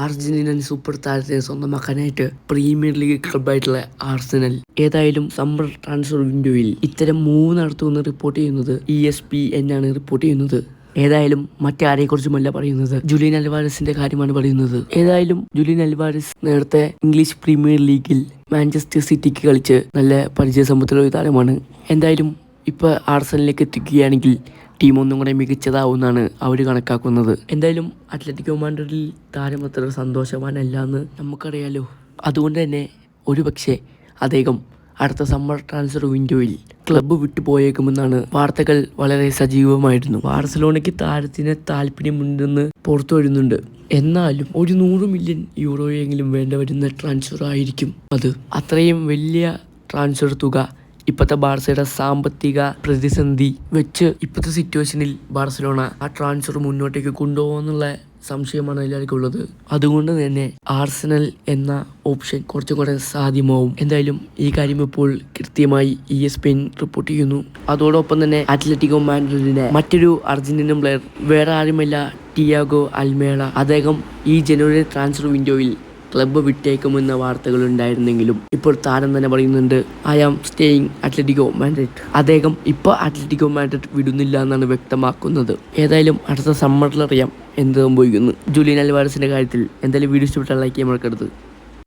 അർജന്റീനൻ super താരത്തെ സ്വന്തമാക്കാനായിട്ട് premier league ക്ലബ്ബായിട്ടുള്ള Arsenal ഏതായാലും summer transfer വിൻഡോയിൽ ഇത്തരം മൂവ് നടത്തുമെന്ന് റിപ്പോർട്ട് ചെയ്യുന്നത് ESPN ആണ് റിപ്പോർട്ട് ചെയ്യുന്നത്. ഏതായാലും മറ്റാരെക്കുറിച്ചുമല്ല പറയുന്നത്, ജൂലിയൻ അൽവാരസിന്റെ കാര്യമാണ് പറയുന്നത്. ഏതായാലും ജൂലിയൻ അൽവാരസ് നേരത്തെ ഇംഗ്ലീഷ് പ്രീമിയർ ലീഗിൽ മാഞ്ചസ്റ്റർ സിറ്റിക്ക് കളിച്ച് നല്ല പരിചയസമ്പത്തുള്ള ഒരു താരമാണ്. എന്തായാലും ഇപ്പോൾ ആർസനലിലേക്ക് എത്തിക്കുകയാണെങ്കിൽ ടീം ഒന്നും കൂടെ മികച്ചതാവുമെന്നാണ് അവർ കണക്കാക്കുന്നത്. എന്തായാലും അത്ലറ്റിക്കോ മാഡ്രിഡിൽ താരം അത്ര സന്തോഷവാനല്ല എന്ന് നമുക്കറിയാലോ. അതുകൊണ്ട് തന്നെ ഒരുപക്ഷെ അദ്ദേഹം അടുത്ത സമ്മർ ട്രാൻസ്ഫർ വിൻഡോയിൽ ക്ലബ്ബ് വിട്ടുപോയേക്കുമെന്നാണ് വാർത്തകൾ വളരെ സജീവമായിരുന്നു. ബാർസലോണയ്ക്ക് താരത്തിന് താല്പര്യമുണ്ടെന്ന് പുറത്തു വരുന്നുണ്ട്. എന്നാലും ഒരു 100 മില്യൺ യൂറോയെങ്കിലും വേണ്ട വരുന്ന ട്രാൻസ്ഫർ ആയിരിക്കും അത്. അത്രയും വലിയ ട്രാൻസ്ഫർ തുക ഇപ്പോഴത്തെ ബാർസയുടെ സാമ്പത്തിക പ്രതിസന്ധി വെച്ച് ഇപ്പോഴത്തെ സിറ്റുവേഷനിൽ ബാർസലോണ ആ ട്രാൻസ്ഫർ മുന്നോട്ടേക്ക് കൊണ്ടുപോകുന്നുള്ള സംശയമാണ് എല്ലാവർക്കും ഉള്ളത്. അതുകൊണ്ട് തന്നെ ആർസനൽ എന്ന ഓപ്ഷൻ കുറച്ചും കൂടെ സാധ്യമാവും. എന്തായാലും ഈ കാര്യം ഇപ്പോൾ കൃത്യമായി ESPN റിപ്പോർട്ട് ചെയ്യുന്നു. അതോടൊപ്പം തന്നെ അത്ലറ്റിക്കോ മാഡ്രിഡിന്റെ മറ്റൊരു അർജന്റീനൻ പ്ലെയർ വേറെ ആരുമല്ല, ടിയാഗോ അൽമേഡ. അദ്ദേഹം ഈ ജനുവരി ട്രാൻസ്ഫർ വിൻഡോയിൽ ക്ലബ്ബ് വിട്ടേക്കുമെന്ന വാർത്തകൾ ഉണ്ടായിരുന്നെങ്കിലും ഇപ്പോൾ താരം തന്നെ പറയുന്നുണ്ട്, I am staying Atletico Madrid. അദ്ദേഹം ഇപ്പോൾ അത്ലറ്റിക്കോ മാഡ്രിഡ് വിടുന്നില്ല എന്നാണ് വ്യക്തമാക്കുന്നത്. ഏതായാലും അടുത്ത സമ്മറിൽ അറിയാം എന്ത് സംഭവിക്കുന്നു ജൂലിയൻ അൽവാരസിന്റെ കാര്യത്തിൽ. എന്തായാലും വീഡിയോ ഇഷ്ടപ്പെട്ടാൽ ലൈക്ക് ചെയ്യാൻ മറക്കരുത്.